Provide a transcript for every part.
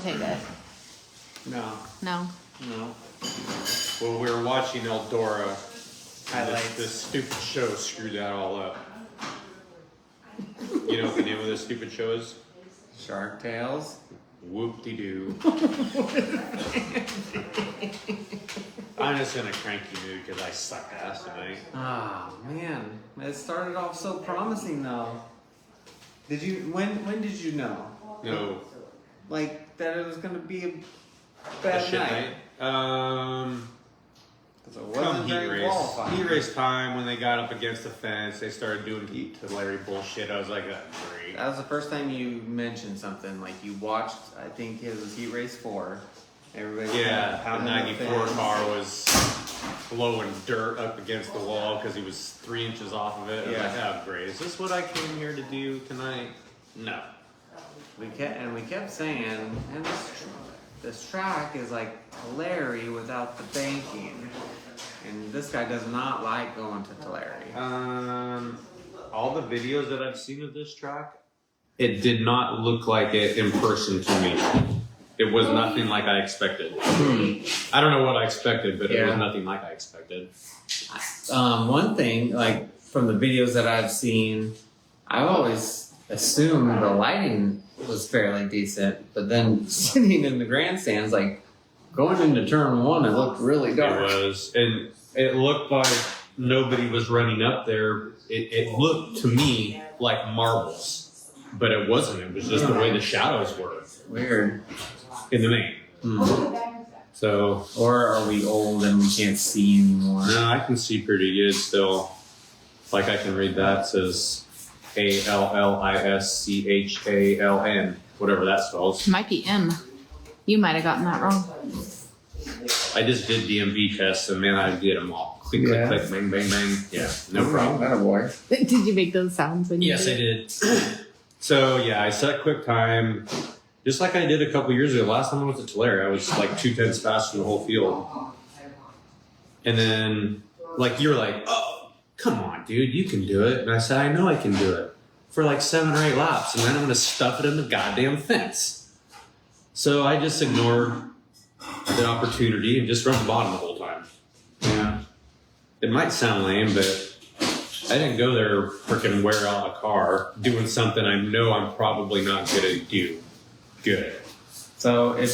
commentate it? No. No. No. Well, we were watching Eldora. Highlights. This stupid show screwed that all up. You know what the name of this stupid show is? Shark Tales. Whoop-de-doo. I'm just in a cranky mood because I sucked ass tonight. Oh man, it started off so promising though. Did you? When did you know? No. Like that it was gonna be a bad Shit night. Because it Come wasn't heat very race. qualifying. Heat race time, when they got up against the fence, they started doing heat to Larry bullshit. I was like, that's great. That was the first time you mentioned something like you watched. I think it was Heat Race 4. Everybody. Yeah, the pounding 94 fence. car was blowing dirt up against the wall because he was 3 inches off of it. I was like, oh, great. Is this what I came here to do tonight? No. We kept saying, and this track is like Tulare without the banking, and this guy does not like going to Tulare. All the videos that I've seen of this track, it did not look like it in person to me. It was nothing like I expected. I don't know what I expected, but it was nothing like I expected. One thing, like from the videos that I've seen, I've always assumed the lighting was fairly decent, but then sitting in the grandstands, like going into turn 1, it looked really dark. It was, and it looked like nobody was running up there. It looked to me like marbles, but it wasn't. It was just the way the shadows were. Weird. In the main. So, or are we old and we can't see anymore? No, I can see pretty good still. Like I can read that. It says ALLISCHALN, whatever that spells. Might be M. You might have gotten that wrong. I just did DMV tests and man, I get them all. Click, click, click, bang, bang, bang. Yeah, no problem. That a boy. Did you make those sounds when you Yes, I did. So yeah, I set quick time. Just like I did a couple years ago. Last time I went to Tulare, I was like 2/10 faster than the whole field. And then, like, you were like, oh, come on, dude, you can do it. And I said, I know I can do it. For like 7 or 8 laps. And then I'm going to stuff it in the goddamn fence. So I just ignored the opportunity and just run the bottom the whole time. Yeah. It might sound lame, but I didn't go there freaking wear out a car doing something I know I'm probably not going to do good. So I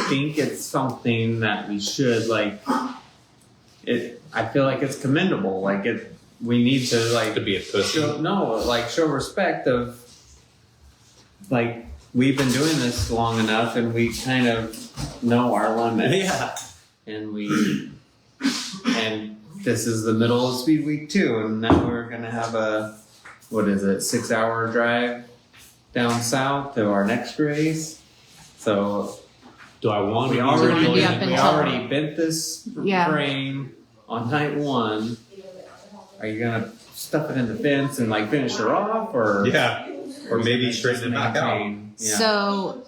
think it's something that we should I feel like it's commendable. Like we need to be a pussy. Show respect of like we've been doing this long enough and we kind of know our limits. Yeah. And this is the middle of Speedweek 2 and now we're gonna have a 6-hour drive down south to our next race. So do I want we to already bent this frame on night 1. Are you gonna stuff it in the fence and like finish her off or maybe straighten it back out? Yeah. So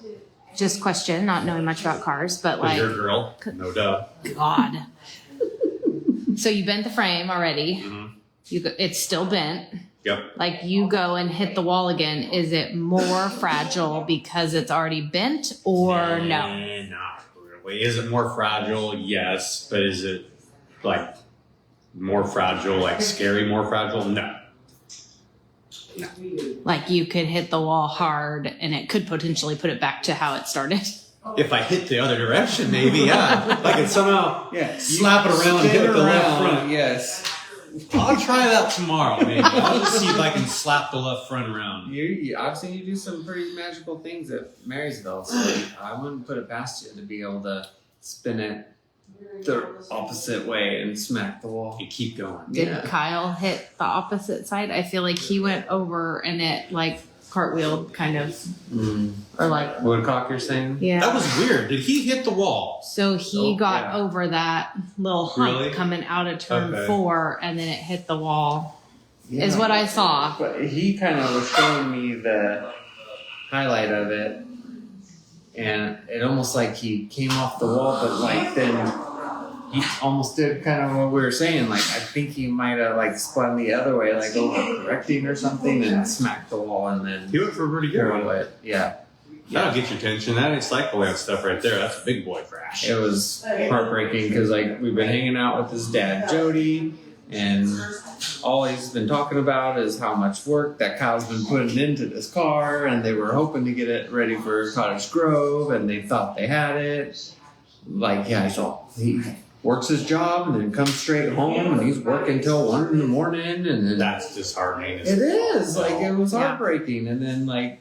just question, not knowing much about cars, but like you're a girl, no duh. God. So you bent the frame already. Mm-hmm. It's still bent. Yep. Like you go and hit the wall again. Is it more fragile because it's already bent or no? Not really. Is it more fragile? Yes. But is it like more fragile, like scary more fragile? No. No. Like you could hit the wall hard and it could potentially put it back to how it started. If I hit the other direction, maybe, yeah. I can somehow slap it around and hit the left front. Yes. I'll try that tomorrow, maybe. I'll just see if I can slap the left front around. I've seen you do some pretty magical things at Marysville, so I wouldn't put it past you to be able to spin it the opposite way and smack the wall. You keep going. Did Kyle hit the opposite side? I feel like he went over and it like cartwheeled kind of. Or like Woodcock, you're saying? Yeah. That was weird. Did he hit the wall? So he got over that little hump coming out of turn 4 and then it hit the wall. Yeah. Is what I saw. But he kind of was showing me the highlight of it. And it almost like he came off the wall, but like then he almost did kind of what we were saying. Like I think he might have like spun the other way, like over correcting or something, and smacked the wall, and then he went for a pretty good one. Yeah. That'll get your attention. That ain't cycle land stuff right there. That's a big boy crash. It was heartbreaking because like we've been hanging out with his dad, Jody, and all he's been talking about is how much work that Kyle's been putting into this car, and they were hoping to get it ready for Cottage Grove, and they thought they had it. Like, yeah, so he works his job and then comes straight home, and he's working till 1 in the morning, and then That's disheartening. it is like it was heartbreaking. And then like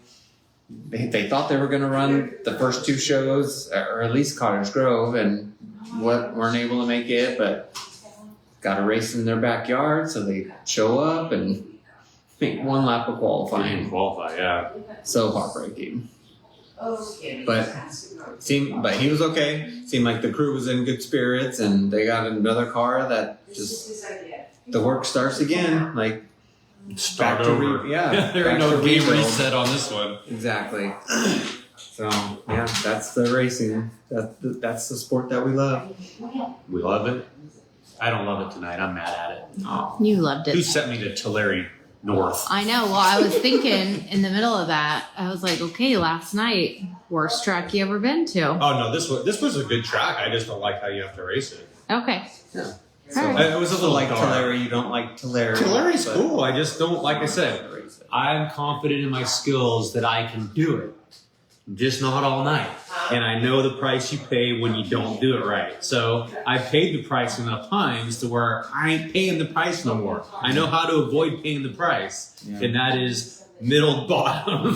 they thought they were going to run the first 2 shows, or at least Cottage Grove, and weren't able to make it, but got a race in their backyard, so they show up and make 1 lap of qualifying. Qualify, yeah. So heartbreaking. But he was okay. Seemed like the crew was in good spirits, and they got another car that just the work starts again. Like Start back to over. There back ain't no to game rebuild. reset on this one. Exactly. So yeah, that's the racing. That's the sport that we love. We love it. I don't love it tonight. I'm mad at it. Oh. You loved Who it. sent me to Tulare North? I know. Well, I was thinking in the middle of that, I was like, okay, last night, worst track you ever been to. Oh no, this was a good track. I just don't like how you have to race it. Okay. Yeah. All right. It was a So little like dark. Tulare, you don't like Tulare. Tulare's but- cool. I just don't, like I said, I'm confident in my skills that I can do it. Just not all night. And I know the price you pay when you don't do it right. So I paid the price enough times to where I ain't paying the price no more. I know how to avoid paying the price. Yeah. And that is middle bottom.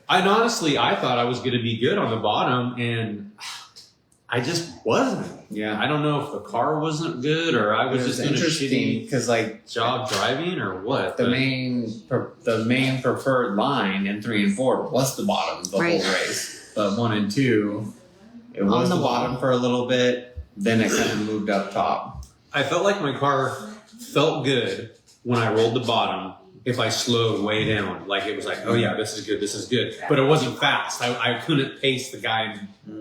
And honestly, I thought I was going to be good on the bottom, and I just wasn't. Yeah. I don't know if the car wasn't good or I was just doing a interesting shitty because like job driving or what. the but- main preferred line in 3 and 4 was the bottom the Right. whole race, but 1 and 2 it On was the the wall. bottom for a little bit. Then it kind of moved up top. I felt like my car felt good when I rolled the bottom. If I slowed way down, like it was like, oh yeah, this is good, but it wasn't fast. I couldn't pace the guy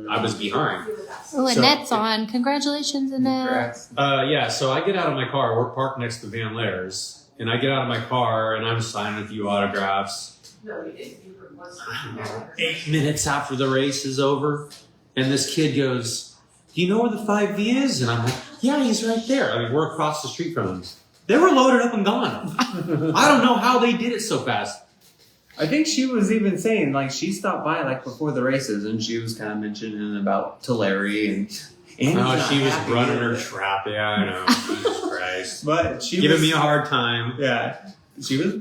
I was behind. Oh, So- Annette's on. Congratulations, Annette. Congrats. Yeah, so I get out of my car. We're parked next to Van Lairs, and I get out of my car and I'm signing a few autographs. I don't know, 8 minutes after the race is over, and this kid goes, "Do you know where the 5V is?" And I'm like, "Yeah, he's right there." I mean, we're across the street from him. They were loaded up and gone. I don't know how they did it so fast. I think she was even saying like she stopped by like before the races and she was kind of mentioning about Tulare and Oh, she was running her trap. Yeah, I know. Jesus Christ. but she Giving was, me a hard time. Yeah, she was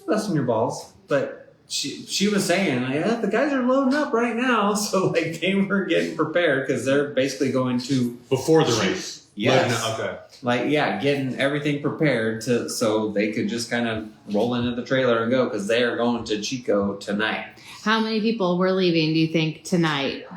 busting your balls, but she was saying, yeah, the guys are loading up right now, so like they were getting prepared because they're basically going to Before the race. Yes. Loading up, okay. like getting everything prepared to so they could just kind of roll into the trailer and go because they are going to Chico tonight. How many people were leaving, do you think, tonight?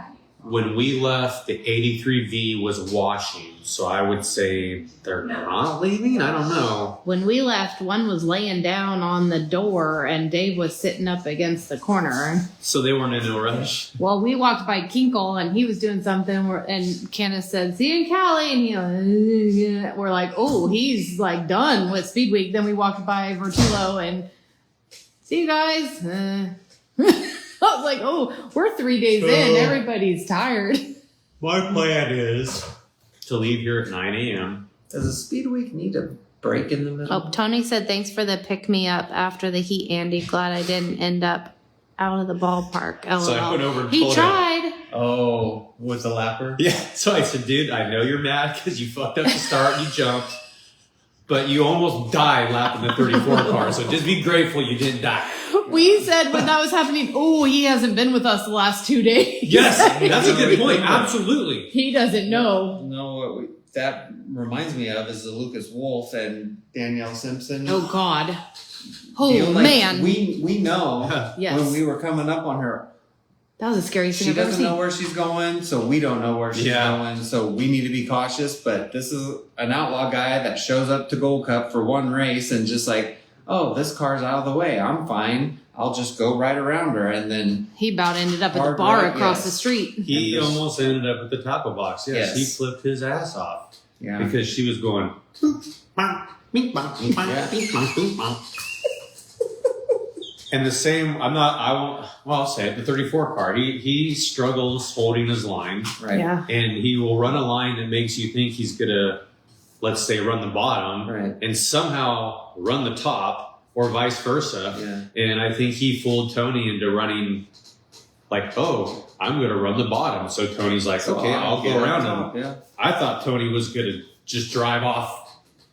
When we left, the 83V was washing, so I would say they're not leaving? I don't know. When we left, one was laying down on the door and Dave was sitting up against the corner. So they weren't in no rush? Well, we walked by Kinkle and he was doing something and Candace said, "See you in Cali." And we're like, oh, he's like done with Speedweek. Then we walked by Vertillo and see you guys. I was like, oh, we're 3 days in. Everybody's tired. My plan is to leave here at 9 a.m. Does a Speed Week need a break in the middle? Oh, Tony said, thanks for the pick me up after the heat, Andy. Glad I didn't end up out of the ballpark. LOL. So I went over and He told him. tried. Oh, with the lapper? Yeah, so I said, dude, I know you're mad because you fucked up the start and you jumped, but you almost died lapping the 34 car, so just be grateful you didn't die. We said when that was happening, oh, he hasn't been with us the last 2 days. Yes, that's a good point. Absolutely. He doesn't know. No, what that reminds me of is the Lucas Wolf and Danielle Simpson. Oh, God. Oh, deal. Like, man. We know Yes. when we were coming up on her. That was the scariest thing She I've ever doesn't know seen. where she's going, so we don't know where she's Yeah. going, so we need to be cautious. But this is an outlaw guy that shows up to Gold Cup for one race and just like, oh, this car's out of the way. I'm fine. I'll just go right around her. And then, He about ended up at the Hard bar right, across yes. the street. He almost ended up at the tackle box. Yes, Yes. he flipped his ass off yeah. because she was going. And the same, I'll say it, the 34 car, he struggles holding his line. Right. Yeah. And he will run a line that makes you think he's going to, let's say, run the bottom. Right. And somehow run the top or vice versa. Yeah. And I think he fooled Tony into running like, oh, I'm going to run the bottom. So Tony's like, So okay, I'll go around him. Yeah. I thought Tony was going to just drive off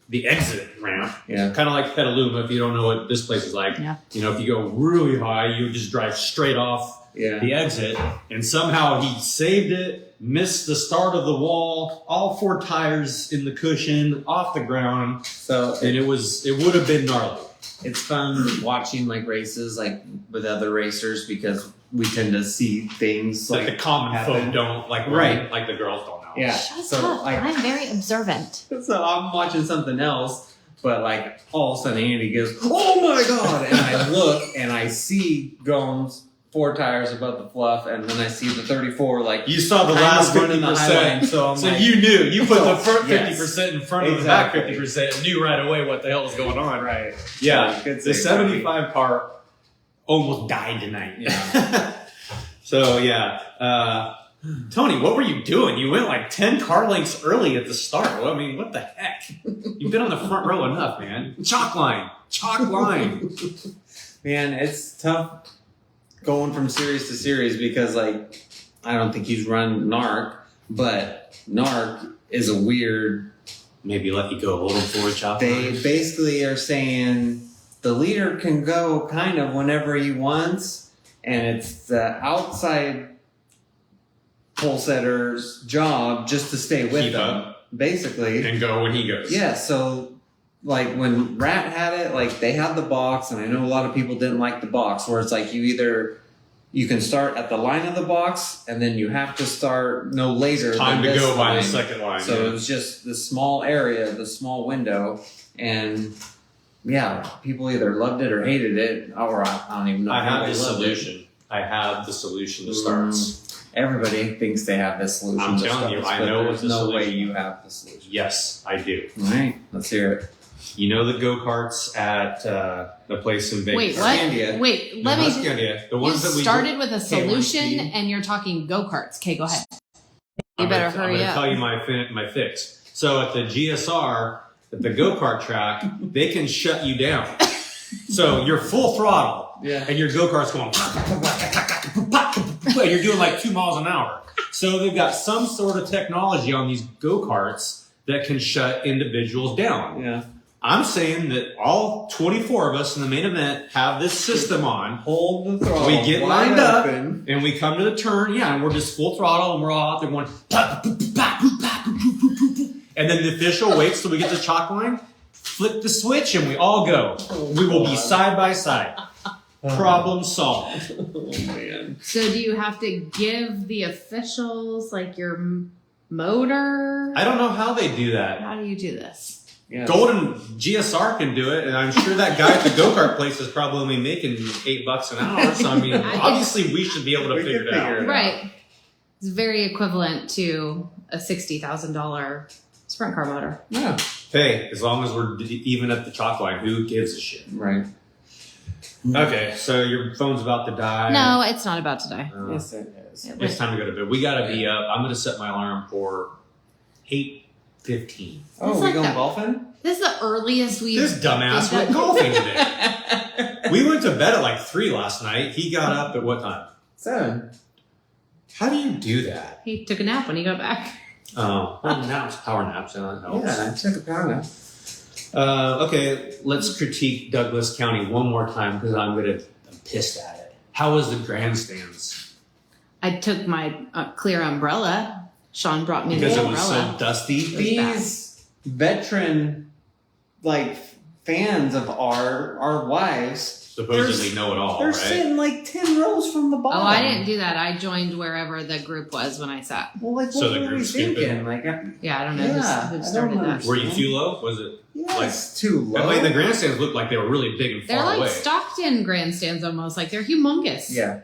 the exit ramp. Yeah. Kind of like Petaluma, if you don't know what this place is like. Yeah. You know, if you go really high, you just drive straight off Yeah. the exit. And somehow he saved it, missed the start of the wall, all 4 tires in the cushion, off the ground. So And it would have been gnarly. it's fun watching like races like with other racers because we tend to see things Like the common happen. folk don't, like, Right. like the girls don't know. Yeah. Shut So up. like I'm very observant. so I'm watching something else, but like all of a sudden Andy goes, "Oh my god!" And I look and I see Gomes 4 tires above the fluff, and then I see the 34 like You saw the kind last of running the high 50%. line, so I'm So like, you knew. You put the So, front yes. 50% in front of Exactly. the back 50% and knew right away what the hell was going on. right? Yeah. So, good The save, 75 car almost died tonight. Yeah. So, yeah. Tony, what were you doing? You went like 10 car lengths early at the start. Well, I mean, what the heck? You've been on the front row enough, man. Chalk line. Chalk line. Man, it's tough going from series to series because, like, I don't think he's run NARC, but NARC is a weird. Maybe let you go a little forward chalk They line. basically are saying the leader can go kind of whenever he wants, and it's the outside pole setter's job just to stay with Keep them, up. basically. And go when he goes. Yeah, so like when Rat had it, like they had the box, and I know a lot of people didn't like the box, where it's like you can start at the line of the box, and then you have to start no later. Time than to this go by line. the second line. So yeah. it was just the small area, the small window, and yeah, people either loved it or hated it, or I don't even know. I if have the anybody loved it. solution. I have the solution to starts. Everybody thinks they have this solution. I'm to telling you, starts, I but know there's what the no way solution you have the solution. Yes, I do. All right, let's hear it. You know the go-karts at the place in Vegas? Wait, what? Scandia. Wait, No, let not me. Scandia. The You ones that we started with a solution K1C. and you're talking go karts. Okay, go ahead. You I'm better gonna, hurry I'm gonna up. tell you my fix. So at the GSR, at the go-kart track, they can shut you down. So you're full throttle, Yeah. and your go-kart's going, and you're doing like 2 miles an hour. So they've got some sort of technology on these go-karts that can shut individuals down. Yeah. I'm saying that all 24 of us in the main event have this system on. Hold the throttle. We get wide lined up, open. and we come to the turn, and we're just full throttle, and we're all out there going, and then the official waits till we get to the chalk line, flip the switch, and we all go. We will be side by side. Problem solved. Oh man. So do you have to give the officials like your motor? I don't know how they do that. How do you do this? Yeah. Golden GSR can do it, and I'm sure that guy at the go-kart place is probably only making $8 an hour. So I mean, obviously we should be able to We figure can it out. figure it out. Right. It's very equivalent to a $60,000 sprint car motor. Yeah. Hey, as long as we're even at the chalk line, who gives a shit? Right. Okay, so your phone's about to die. No, it's not about to die. Yes, it is. It It's was- time to go to bed. We gotta be up. I'm gonna set my alarm for 8:15. Oh, It's we like going that. golfing? This is the earliest we've. This dumbass went golfing today. We went to bed at like 3 last night. He got up at what time? 7. How do you do that? He took a nap when he got back. Oh, naps, power naps, and that helps. Yeah, I took a power nap. Okay, let's critique Douglas County one more time because I'm pissed at it. How was the grandstands? I took my clear umbrella. Sean brought me Because the it was umbrella. so dusty. These veteran, like, fans of our wives, Supposedly know it all, they're right? sitting like 10 rows from the Oh, bottom. I didn't do that. I joined wherever the group was when I sat. Well, like, So what the were we group's stupid. thinking? Like, Yeah, I don't know Yeah, who I started don't that. Were you too low? Was it? yeah, it's too low. I mean, the grandstands looked like they were really big and They're far like away. Stockton grandstands almost. Like they're humongous. Yeah.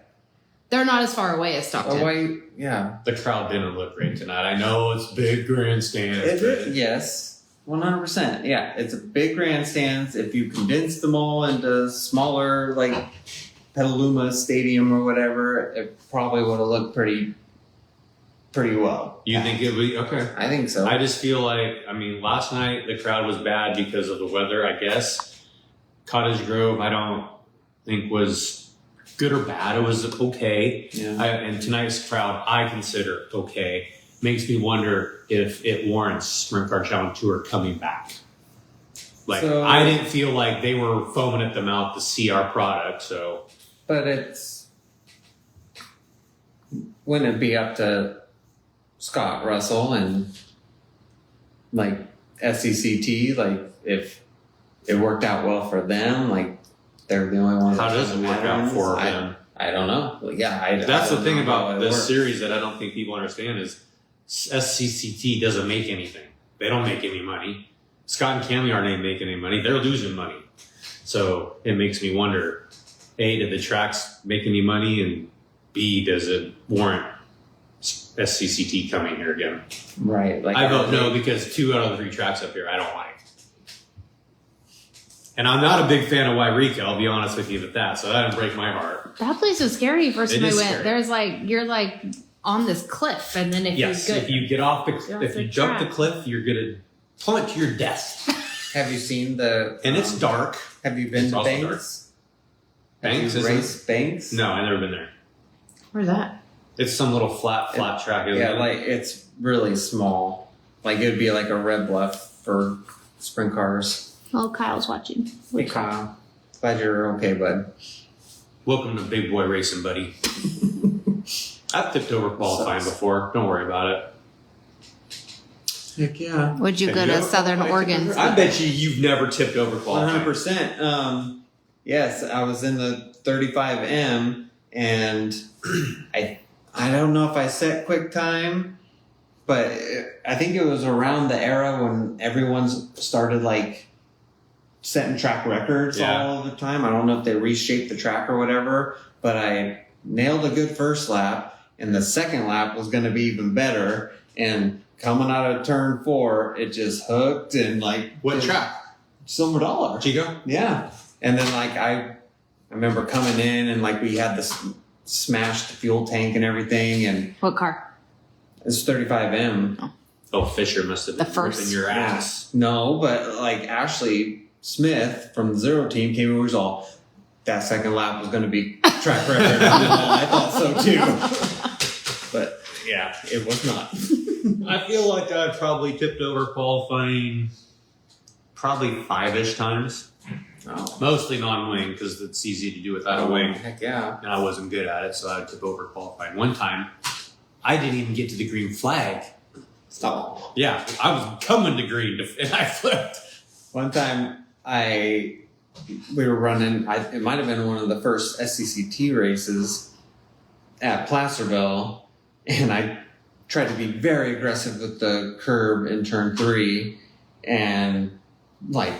They're not as far away as Stockton. Oh, why? Yeah. The crowd didn't look great tonight. I know it's big grandstands. but- Yes. 100%. Yeah. It's a big grandstands. If you condense them all into smaller, like, Petaluma Stadium or whatever, it probably would have looked pretty well. You think it would be okay? I think so. I just feel like, I mean, last night the crowd was bad because of the weather, I guess. Cottage Grove, I don't think was good or bad. It was okay. Yeah. And tonight's crowd, I consider okay. Makes me wonder if it warrants Sprint Car Challenge Tour coming back. Like, So- I didn't feel like they were foaming at the mouth to see our product, so. But wouldn't it be up to Scott Russell and like SCCT, like if it worked out well for them, like they're the only ones. How does it work out for them? I don't know. Well, yeah, That's the thing about this works. series that I don't think people understand is SCCT doesn't make anything. They don't make any money. Scott and Cammy aren't making any money. They're losing money. So it makes me wonder, A, did the tracks make any money? And B, does it warrant SCCT coming here again? Right. Like I vote no because 2 out of the 3 tracks up here I don't like. And I'm not a big fan of Wairika, I'll be honest with you with that. So that didn't break my heart. That place was scary first It time I is went. scary. There's like, you're like on this cliff, and then if Yes, you're good. if you get off if the you jump the track. cliff, you're gonna plummet to your death. Have you seen the? And it's dark. Have you been It's to also Banks? Banks, Have you isn't it? raced Banks? No, I've never been there. Where's that? It's some little flat track, isn't Yeah, it? like it's really small. Like it would be like a red bluff for sprint cars. Oh, Kyle's watching. Hey Kyle, glad you're okay, bud. Welcome to big boy racing, buddy. I've tipped over qualifying before. Don't worry about it. Heck yeah. Would you Have go you to ever Southern qualified Oregon? to I bet you've never tipped over qualifying. 100%. Yes, I was in the 35M, and I don't know if I set quick time, but I think it was around the era when everyone started like setting track records Yeah. all the time. I don't know if they reshaped the track or whatever, but I nailed a good first lap, and the second lap was going to be even better. And coming out of turn 4, it just hooked and like What track? Silver Dollar. Chico? Yeah. And then like I remember coming in and like we had this smashed fuel tank and everything, and What car? it's 35M. Oh, Fisher must have The been first. ripping your ass. No, but like Ashley Smith from the Zero Team came over and was all, that second lap was going to be track record. I thought so too. But yeah, it was not. I feel like I probably tipped over qualifying probably 5-ish times. Oh. Mostly non-wing because it's easy to do without a wing. Heck yeah. And I wasn't good at it, so I tip over qualifying. One time, I didn't even get to the green flag. Stop. Yeah, I was coming to green and I flipped. One time we were running, it might have been one of the first SCCT races at Placerville, and I tried to be very aggressive with the curb in turn 3 and like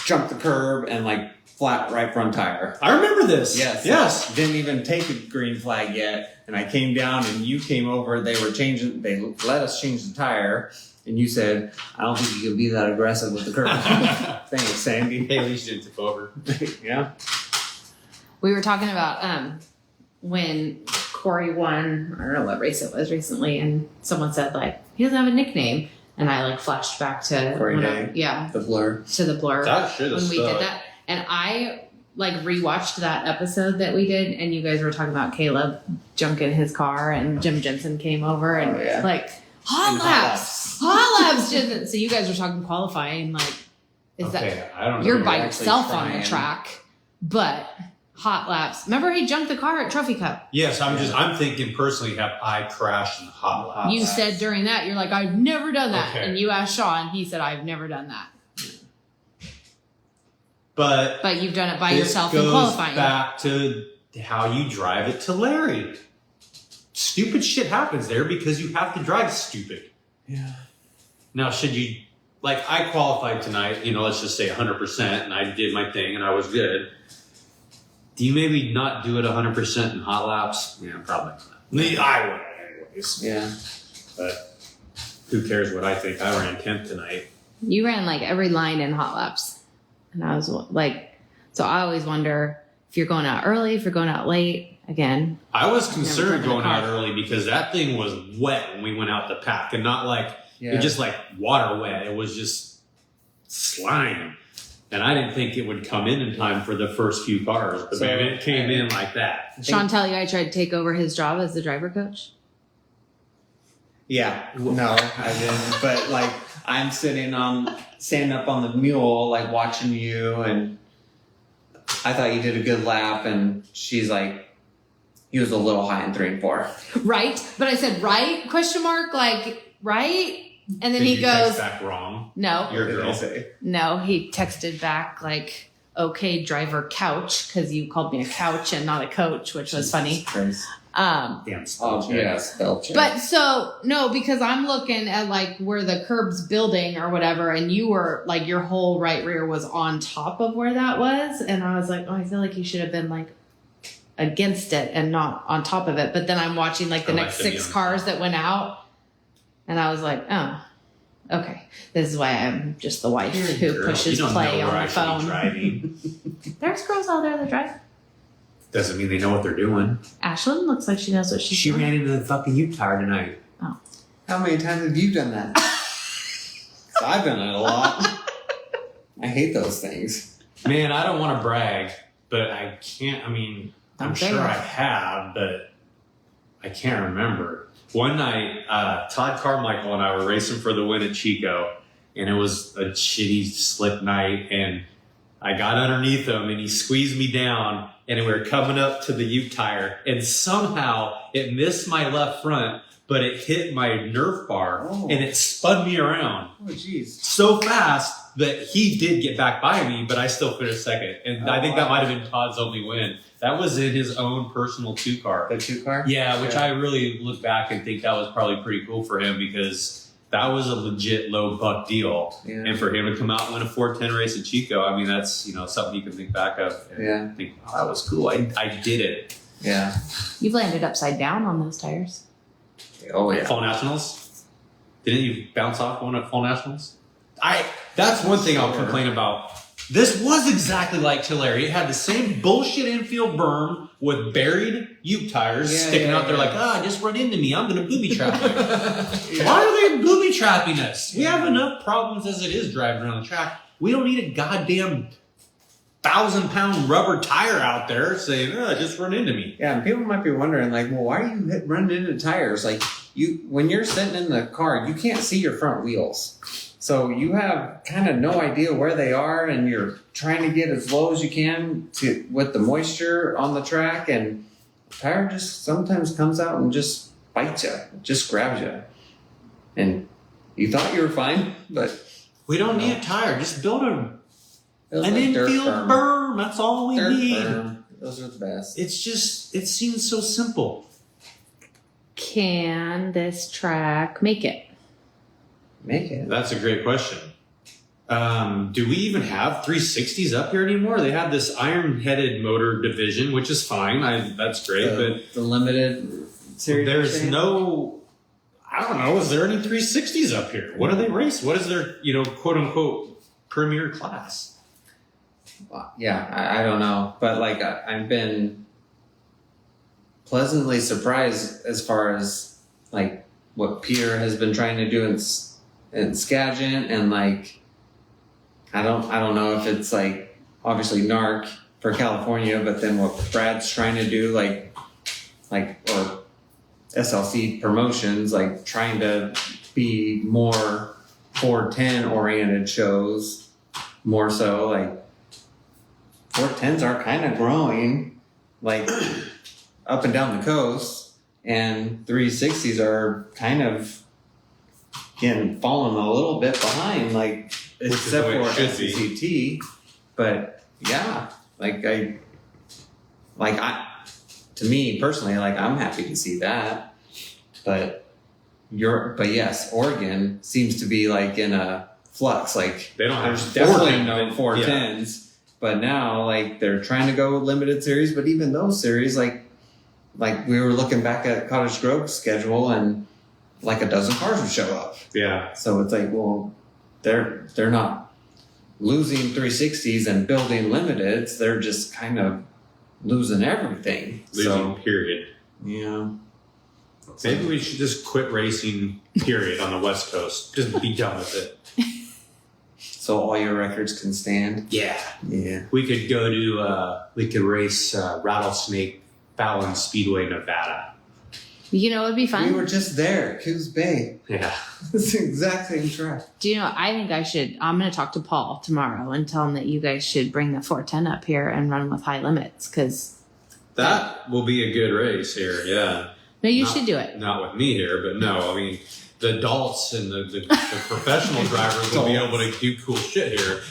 jumped the curb and like flat right front tire. I remember this. Yes. Didn't even take a green flag yet, and I came down and you came over, they let us change the tire. And you said, I don't think you can be that aggressive with the curve. Thanks, Sandy. Hey, at least you didn't tip over. Yeah. We were talking about when Corey won, I don't know what race it was recently, and someone said like he doesn't have a nickname, and I like flashed back to Corey when Day. yeah, The blur. to the blur That should have when we did stuck. that, and I like rewatched that episode that we did, and you guys were talking about Caleb junking his car, and Jim Jensen came over and Oh, yeah. like hot laps didn't. So you guys were talking qualifying, like is that Okay, I don't know. you're you're by actually yourself on the trying. track, but hot laps. Remember he junked the car at Trophy Cup. Yes, I'm thinking personally, have I crashed in hot lap? Hot You laps. said during that, you're like, I've never done that. Okay. And you asked Sean, he said, I've never done that. But But you've done it by this yourself in goes qualifying. back to how you drive it to Larry. Stupid shit happens there because you have to drive stupid. Yeah. Now, should you, like, I qualified tonight, let's just say 100%, and I did my thing and I was good. Do you maybe not do it 100% in hot laps? Yeah, probably not. I would, anyways. Yeah. But who cares what I think? I ran 10th tonight. You ran like every line in hot laps. And I was like, so I always wonder if you're going out early, if you're going out late. Again, I was Never concerned driven a going car. out early because that thing was wet when we went out the pack, and not like Yeah. it was just like water wet. It was just slime, and I didn't think it would come in time for the first few cars. But So, man, it came in like that. Sean tell you I tried to take over his job as the driver coach. Yeah, no, I didn't. But like, I'm standing up on the mule, like watching you, and I thought you did a good lap. And she's like, he was a little high in 3 and 4. Right? But I said, right? Question mark, like, right? And then Did he you goes, text back wrong. no, Your What did I girl. say? no. He texted back like, okay, driver couch, because you called me a couch and not a coach, which was funny. Christ. Damn. Oh, yeah, spell check. But so no, because I'm looking at like where the curb's building or whatever, and you were like your whole right rear was on top of where that was, and I was like, oh, I feel like you should have been like against it and not on top of it. But then I'm watching like the I next like to be 6 on cars that went out, and I was like, oh, okay, this is why I'm just the wife who Girl, pushes you don't play know where on I the should be phone. driving. There's girls out there that drive. Doesn't mean they know what they're doing. Ashlyn looks like she knows what she's She doing. ran into the fucking U-tire tonight. How many times have you done that? 'Cause I've done it a lot. I hate those things. Man, I don't want to brag, but I can't. I mean, I'm Don't say sure it. I have, but I can't remember. One night, Todd Carmichael and I were racing for the win at Chico, and it was a shitty, slick night, and I got underneath him, and he squeezed me down, and we were coming up to the U-tire, and somehow it missed my left front, but it hit my Nerf bar, Oh. and it spun me around Oh, jeez. so fast that he did get back by me, but I still finished second. And I think that might have been Todd's only win. That was in his own personal 2-car. The 2-car? Yeah, which I really look back and think that was probably pretty cool for him because that was a legit low buck deal. Yeah. And for him to come out and win a 410 race at Chico, I mean, that's, you know, something you can think back of and Yeah. think, oh, that was cool. I did it. Yeah. You've landed upside down on those tires. Oh, yeah. Fall Nationals? Didn't you bounce off one at Fall Nationals? That's one thing I'll complain about. This was exactly like Tulare. It had the same bullshit infield berm with buried U-tires sticking out there like, just run into me. I'm going to booby trap you. Why are they booby trapping us? We have enough problems as it is driving around the track. We don't need a goddamn 1,000-pound rubber tire out there saying, just run into me. Yeah, and people might be wondering, like, well, why are you running into tires? Like, when you're sitting in the car, you can't see your front wheels. So you have kind of no idea where they are, and you're trying to get as low as you can with the moisture on the track, and the tire just sometimes comes out and just bites you, just grabs you. And you thought you were fine, but We don't need a tire. Just build an dirt infield berm. That's all we Dirt need. berm. Those are the best. It's just, it seems so simple. Can this track make it? Make it. That's a great question. Do we even have 360s up here anymore? They have this iron-headed motor division, which is fine. That's great, but The limited series. there's thing? no. I don't know. Is there any 360s up here? What do they race? What is their, quote unquote premier class? Yeah, I don't know, but like I've been pleasantly surprised as far as like what Peter has been trying to do in Skagit, and like I don't know if it's like obviously NARC for California, but then what Brad's trying to do like or SLC promotions, like trying to be more 410 oriented shows, more so like 410s are kind of growing like up and down the coast, and 360s are kind of falling a little bit behind, like Which is except the way for it should be. SCCT. But yeah, to me personally, like I'm happy to see that. But yes, Oregon seems to be like in a flux. Like They don't have there's definitely 410, no but- 410s. But now, like, they're trying to go limited series, but even those series, like we were looking back at Cottage Grove's schedule, and like a dozen cars would show up. Yeah. So it's like, well, they're not losing 360s and building limiteds. They're just kind of losing everything. Losing, period. Yeah. Maybe we should just quit racing, period, on the West Coast. Just be done with it. So all your records can stand? Yeah. Yeah. We could go to, we could race Rattlesnake Fallon Speedway, Nevada. You know, it'd be fun. We were just there, Coos Bay. Yeah. It's the exact same track. Do you know, I think I'm going to talk to Paul tomorrow and tell him that you guys should bring the 410 up here and run with high limits, because... That will be a good race here, yeah. No, you should do it. Not with me here, but no, I mean, the adults and the professional drivers will be able to do cool shit here.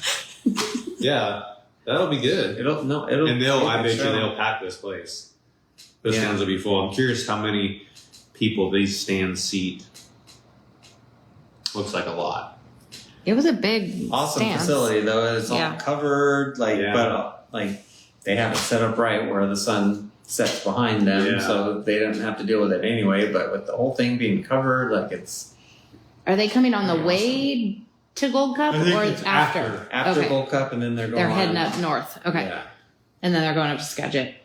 Yeah, that'll be good. I bet you they'll pack this place. This ones will be full. I'm curious how many people these stands seat. Looks like a lot. It was a big awesome stance. Facility though. It's all covered, but they have it set up right where the sun sets behind them, so they don't have to deal with it anyway. But with the whole thing being covered, it's. Are they coming on the way to Gold Cup or after? After Gold Cup, and then they're heading up north. Okay, and then they're going up to Skagit.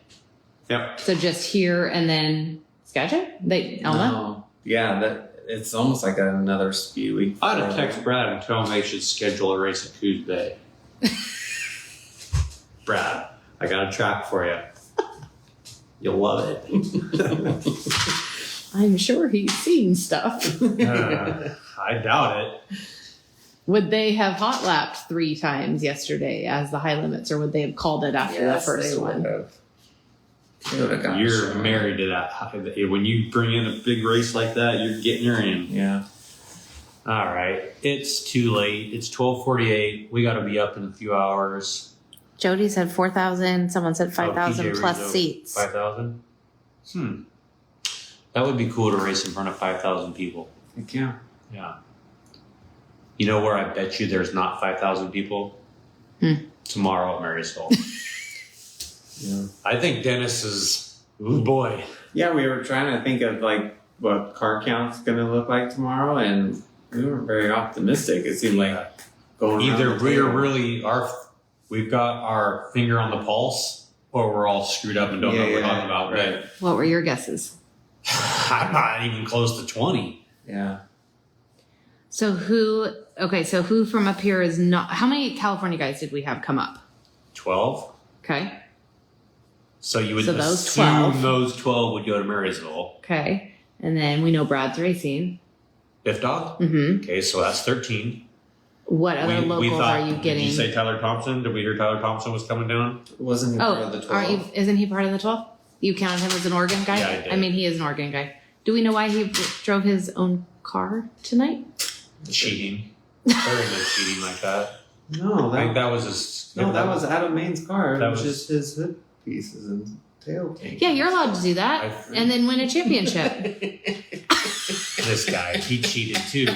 Yep. So just here and then Skagit? No. Yeah, it's almost like another Speedweek. I ought to text Brad and tell him they should schedule a race at Coos Bay. Brad, I got a track for you. You'll love it. I'm sure he's seen stuff. I doubt it. Would they have hot lapped 3 times yesterday as the high limits, or would they have called it after the first one? You're married to that. When you bring in a big race like that, you're getting your in. Yeah. All right. It's too late. It's 12:48. We got to be up in a few hours. Jody said 4,000. Someone said 5,000 plus seats. 5,000? That would be cool to race in front of 5,000 people. Heck yeah. Yeah. You know where I bet you there's not 5,000 people? Tomorrow at Marysville. Yeah. I think Dennis is, oh boy. Yeah, we were trying to think of what car count's going to look like tomorrow, and we weren't very optimistic. It seemed like going either we've got our finger on the pulse, or we're all screwed up and don't know what we're talking about. Right. What were your guesses? I'm not even close to 20. Yeah. So who from up here is not, how many California guys did we have come up? 12. Okay. So you would those assume 12. those 12 would go to Marysville. Okay. And then we know Brad's racing. Biff Dog? Mm-hmm. Okay, so that's 13. What other locals are you getting? Did you say Tyler Thompson? Did we hear Tyler Thompson was coming down? Wasn't he part of the 12? Isn't he part of the 12? You counted him as an Oregon guy? Yeah, I did. I mean, he is an Oregon guy. Do we know why he drove his own car tonight? Cheating. Very much cheating like that. No, I think that was his. that was Adam Main's car. That was was just his hood pieces and tail tank. Yeah, you're allowed to do that and then win a championship. This guy, he cheated too.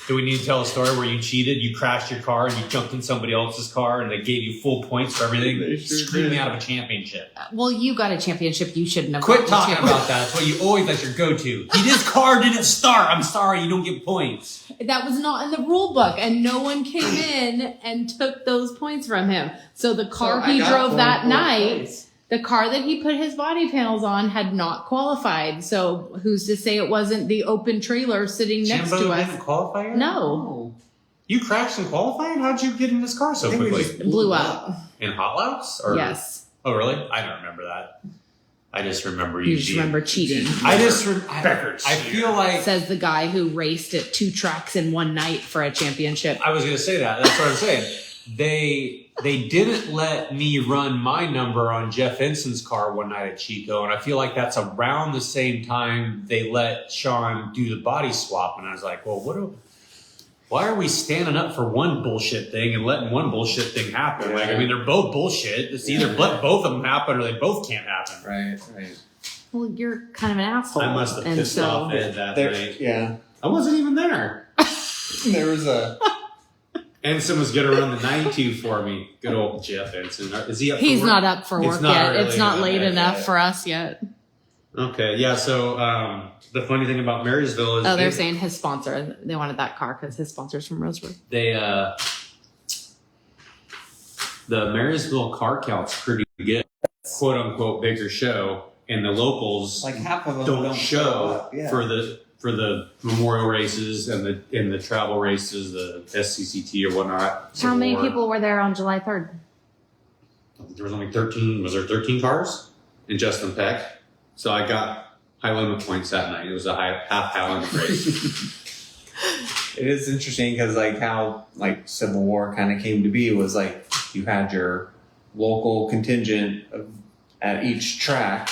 Do we need to tell a story where you cheated? You crashed your car and you jumped in somebody else's car and they gave you full points for everything? They sure Screaming did. out of a championship. Well, you got a championship. You shouldn't have. Quit gotten talking to. about that. That's what you always let your go-to. His car didn't start. I'm sorry, you don't get points. That was not in the rule book, and no one came in and took those points from him. So the car he drove that night, the car that he put his body panels on, had not qualified. So who's to say it wasn't the open trailer sitting next to us? Didn't qualify yet? No. You crashed in qualifying? How'd you get in this car so quickly? It blew up. In hot laps? Or? Yes. Oh, really? I don't remember that. I just remember You just remember cheating. I feel like Says the guy who raced at 2 tracks in one night for a championship. I was going to say that. That's what I'm saying. They didn't let me run my number on Jeff Enson's car one night at Chico, and I feel like that's around the same time they let Sean do the body swap. And I was like, well, why are we standing up for one bullshit thing and letting one bullshit thing happen? Like, I mean, they're both bullshit. It's either let both of them happen or they both can't happen. Right. Well, you're kind of an asshole. I must have pissed off Ed that night. Yeah. I wasn't even there. There was a... Ensign was going to run the 92 for me. Good old Jeff Ensign. Is he up for He's work? not up for work yet. Really it's not late okay. enough for us yet. Okay, yeah, so the funny thing about Marysville is... they're saying his sponsor. They wanted that car because his sponsor's from Roseburg. The Marysville car count's pretty get quote unquote bigger show, and the locals Like half of them don't show up. Yeah. for the memorial races and the travel races, the SCCT or whatnot. How many Civil War. people were there on July 3rd? There was only 13. Was there 13 cars in Justin Peck? So I got high limit points that night. It was a half high limit race. It is interesting because like how like Civil War kind of came to be was like you had your local contingent at each track,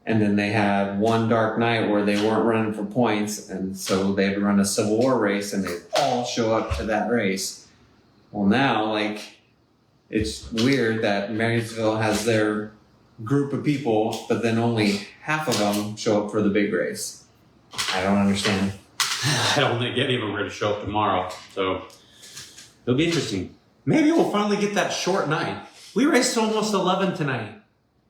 and then they had one dark night where they weren't running for points, and so they'd run a Civil War race, and they'd all show up to that race. Well, now like it's weird that Marysville has their group of people, but then only half of them show up for the big race. I don't understand. I don't think any of them are going to show up tomorrow. So it'll be interesting. Maybe we'll finally get that short night. We raced almost 11 tonight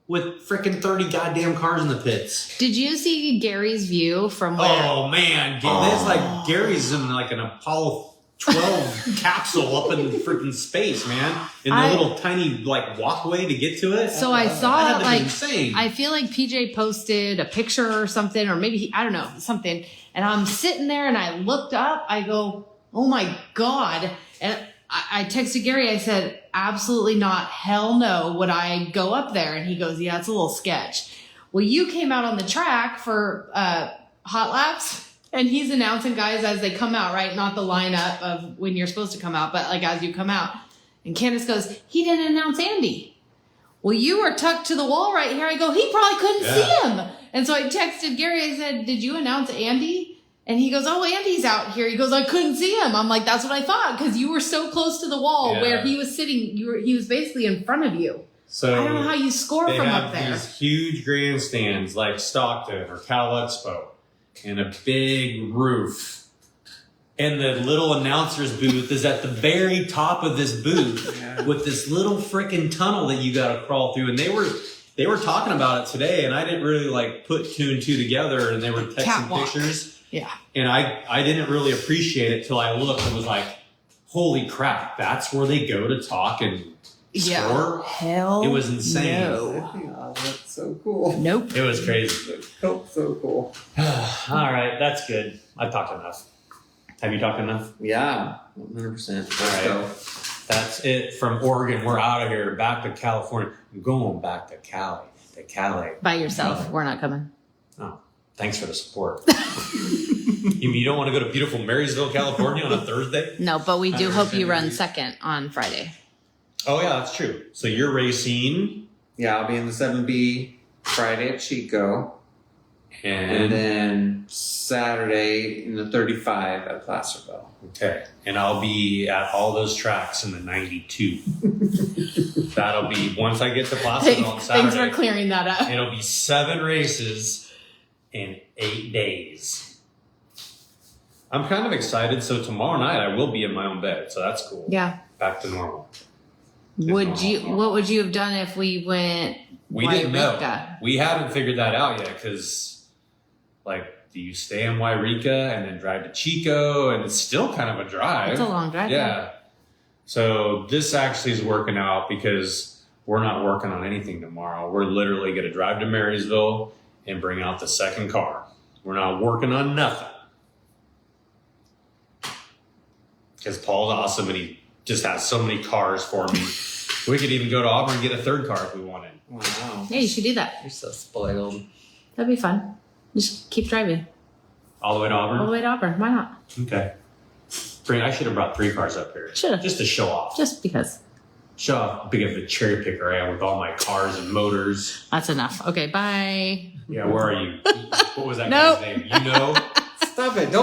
with freaking 30 goddamn cars in the pits. Did you see Gary's view from where? Oh, man. It's like Gary's in like an Apollo 12 capsule up in freaking space, man. In the little tiny like walkway to get to it. So I That saw had to be like, insane. I feel like PJ posted a picture or something, or maybe I don't know, something. And I'm sitting there and I looked up, I go, oh my God. And I texted Gary, I said, absolutely not. Hell no. Would I go up there? And he goes, yeah, it's a little sketch. Well, you came out on the track for hot laps. And he's announcing guys as they come out, right? Not the lineup of when you're supposed to come out, but like as you come out. And Candace goes, he didn't announce Andy. Well, you were tucked to the wall right here. I go, he probably couldn't see him. And so I texted Gary. I said, did you announce Andy? And he goes, oh, Andy's out here. He goes, I couldn't see him. I'm like, that's what I thought. Because you were so close to the wall where he was sitting. He was basically in front of you. So I don't know how you score they from have up there. these huge grandstands like Stockton or Cal Expo and a big roof. And the little announcer's booth is at the very top of this booth with this little freaking tunnel that you got to crawl through. And they were talking about it today, and I didn't really like put two and two together, and they were texting Catwalk. pictures. Yeah. And I didn't really appreciate it till I looked and was like, holy crap, that's where they go to talk and score? Hell It was insane. No. Oh, that's so cool. Nope. It was crazy. So cool. All right, that's good. I've talked enough. Have you talked enough? Yeah, 100%. Let's All go. right. That's it from Oregon. We're out of here. Back to California. I'm going back to Cali. To Cali. By yourself. We're not coming. Oh, thanks for the support. You don't want to go to beautiful Marysville, California on a Thursday? No, but we do hope you run second on Friday. Oh, yeah, that's true. So you're racing. Yeah, I'll be in the 7B Friday at Chico. And then Saturday in the 35 at Placerville. Okay. And I'll be at all those tracks in the 92. That'll be, once I get to Placerville on Saturday. Thanks for clearing that up. It'll be 7 races in 8 days. I'm kind of excited. So tomorrow night I will be in my own bed. So that's cool. Yeah. Back to normal. What would you have done if we went? We didn't know. Wairika? We haven't figured that out yet because, like, do you stay in Wairika and then drive to Chico? And it's still kind of a drive. It's a long drive. Yeah. So this actually is working out because we're not working on anything tomorrow. We're literally going to drive to Marysville and bring out the second car. We're not working on nothing. Because Paul's awesome and he just has so many cars for me. We could even go to Auburn and get a third car if we wanted. Wow. Yeah, you should do that. You're so spoiled. That'd be fun. Just keep driving All the way to Auburn? all the way to Auburn. Why not? Okay. I should have brought 3 cars up here. Should've. Just to show off. Just because. Show off how big of a cherry picker I am with all my cars and motors. That's enough. Okay, bye. Yeah, where are you? What was that Nope. guy's name? You know? Stop it. Don't